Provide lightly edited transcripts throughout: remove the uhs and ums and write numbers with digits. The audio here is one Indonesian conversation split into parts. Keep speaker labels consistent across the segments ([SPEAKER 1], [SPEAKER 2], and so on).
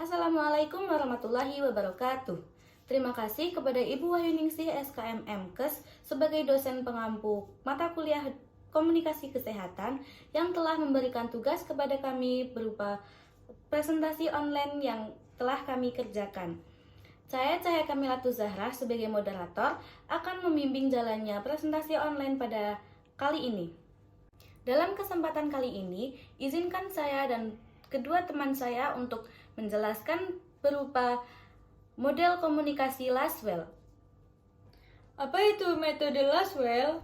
[SPEAKER 1] Assalamualaikum warahmatullahi wabarakatuh. Terima kasih kepada Ibu Wahyuningsih SKM MKes sebagai dosen pengampu mata kuliah Komunikasi Kesehatan yang telah memberikan tugas kepada kami berupa presentasi online yang telah kami kerjakan. Saya Cahaya Kamilatu Zahra sebagai moderator akan membimbing jalannya presentasi online pada kali ini. Dalam kesempatan kali ini, izinkan saya dan kedua teman saya untuk menjelaskan berupa model komunikasi Lasswell.
[SPEAKER 2] Apa itu metode Lasswell?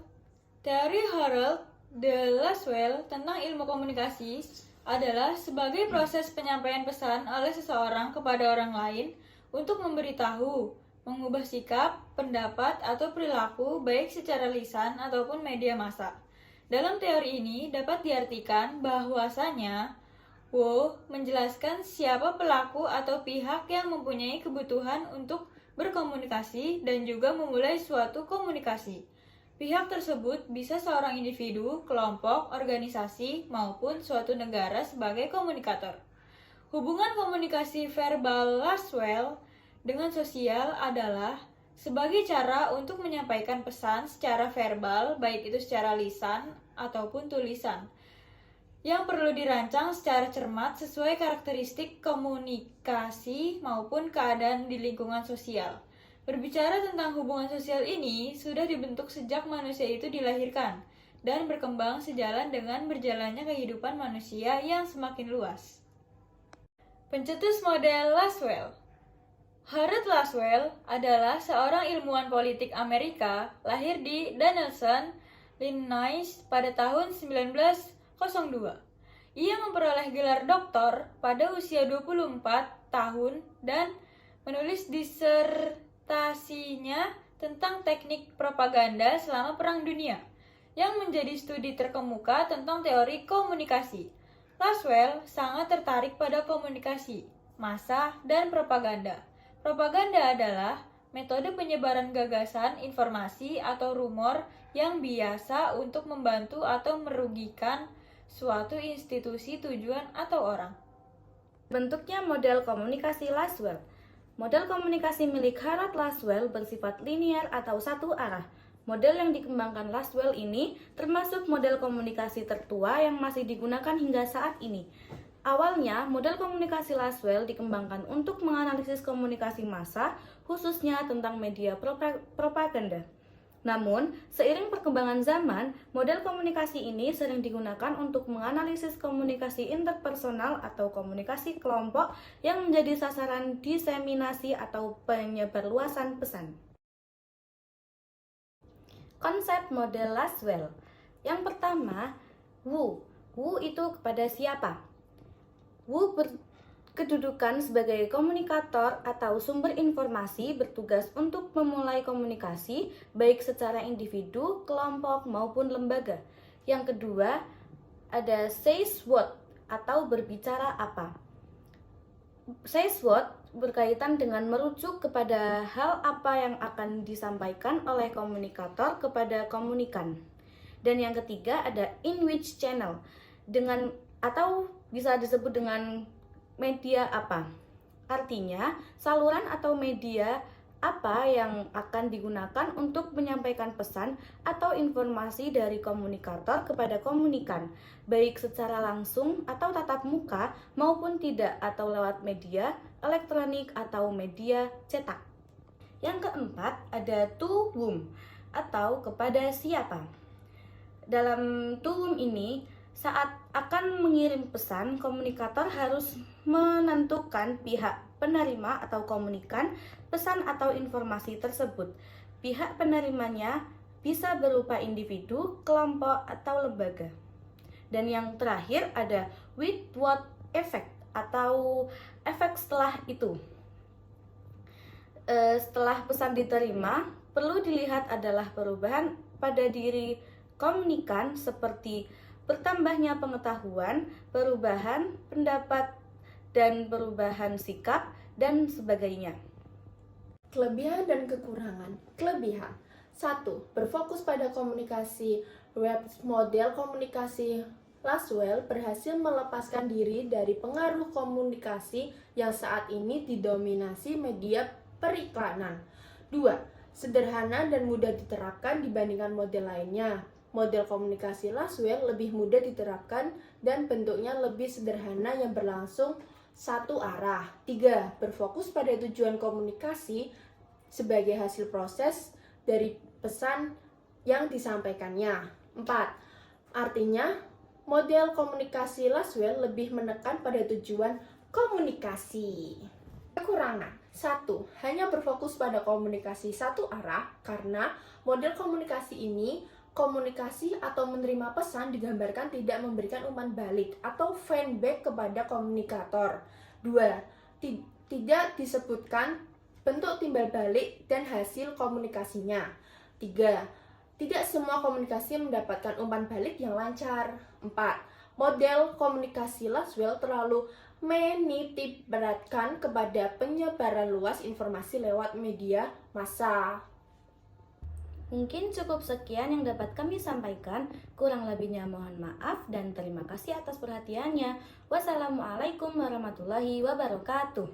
[SPEAKER 2] Teori Harold de Lasswell tentang ilmu komunikasi adalah sebagai proses penyampaian pesan oleh seseorang kepada orang lain untuk memberitahu, mengubah sikap, pendapat, atau perilaku baik secara lisan ataupun media massa. Dalam teori ini dapat diartikan bahwasanya menjelaskan siapa pelaku atau pihak yang mempunyai kebutuhan untuk berkomunikasi dan juga memulai suatu komunikasi. Pihak tersebut bisa seorang individu, kelompok, organisasi, maupun suatu negara sebagai komunikator. Hubungan komunikasi verbal Lasswell dengan sosial adalah sebagai cara untuk menyampaikan pesan secara verbal, baik itu secara lisan ataupun tulisan, yang perlu dirancang secara cermat sesuai karakteristik komunikasi maupun keadaan di lingkungan sosial. Berbicara tentang hubungan sosial ini sudah dibentuk sejak manusia itu dilahirkan dan berkembang sejalan dengan berjalannya kehidupan manusia yang semakin luas. Pencetus model Lasswell. Harold Lasswell adalah seorang ilmuwan politik Amerika lahir di Donelson, Illinois pada tahun 1902. Ia memperoleh gelar doktor pada usia 24 tahun dan menulis disertasinya tentang teknik propaganda selama Perang Dunia, yang menjadi studi terkemuka tentang teori komunikasi. Lasswell sangat tertarik pada komunikasi, massa, dan propaganda. Propaganda adalah metode penyebaran gagasan, informasi, atau rumor yang biasa untuk membantu atau merugikan suatu institusi, tujuan, atau orang.
[SPEAKER 1] Bentuknya model komunikasi Lasswell. Model komunikasi milik Harold Lasswell bersifat linear atau satu arah. Model yang dikembangkan Lasswell ini termasuk model komunikasi tertua yang masih digunakan hingga saat ini. Awalnya, model komunikasi Lasswell dikembangkan untuk menganalisis komunikasi massa, khususnya tentang media propaganda. Namun, seiring perkembangan zaman, model komunikasi ini sering digunakan untuk menganalisis komunikasi interpersonal atau komunikasi kelompok yang menjadi sasaran diseminasi atau penyebarluasan pesan. Konsep model Lasswell. Yang pertama, who. Who itu kepada siapa? Who berkedudukan sebagai komunikator atau sumber informasi bertugas untuk memulai komunikasi baik secara individu, kelompok, maupun lembaga. Yang kedua, ada says what atau berbicara apa. Says what berkaitan dengan merujuk kepada hal apa yang akan disampaikan oleh komunikator kepada komunikan. Dan yang ketiga ada in which channel, dengan atau bisa disebut dengan media apa. Artinya, saluran atau media apa yang akan digunakan untuk menyampaikan pesan atau informasi dari komunikator kepada komunikan, baik secara langsung atau tatap muka maupun tidak, atau lewat media elektronik atau media cetak. Yang keempat ada to whom atau kepada siapa. Dalam to whom ini, saat akan mengirim pesan, komunikator harus menentukan pihak penerima atau komunikan pesan atau informasi tersebut. Pihak penerimanya bisa berupa individu, kelompok, atau lembaga. Dan yang terakhir ada with what effect atau efek setelah itu. Setelah pesan diterima, perlu dilihat adalah perubahan pada diri komunikan seperti bertambahnya pengetahuan, perubahan pendapat, dan perubahan sikap, dan sebagainya.
[SPEAKER 3] Kelebihan dan kekurangan. Kelebihan 1. Berfokus pada komunikasi web. Model komunikasi Laswell berhasil melepaskan diri dari pengaruh komunikasi yang saat ini didominasi media periklanan. 2. Sederhana dan mudah diterapkan dibandingkan model lainnya. Model komunikasi Laswell lebih mudah diterapkan dan bentuknya lebih sederhana yang berlangsung satu arah. 3. Berfokus pada tujuan komunikasi sebagai hasil proses dari pesan yang disampaikannya. 4. Artinya, model komunikasi Laswell lebih menekan pada tujuan komunikasi. Kekurangan 1. Hanya berfokus pada komunikasi satu arah karena model komunikasi ini komunikasi atau menerima pesan digambarkan tidak memberikan umpan balik atau feedback kepada komunikator. 2. Tidak disebutkan bentuk timbal balik dan hasil komunikasinya. 3. Tidak semua komunikasi mendapatkan umpan balik yang lancar. 4. Model komunikasi Laswell terlalu menitik beratkan kepada penyebaran luas informasi lewat media massa.
[SPEAKER 1] Mungkin cukup sekian yang dapat kami sampaikan. Kurang lebihnya mohon maaf dan terima kasih atas perhatiannya. Wassalamualaikum warahmatullahi wabarakatuh.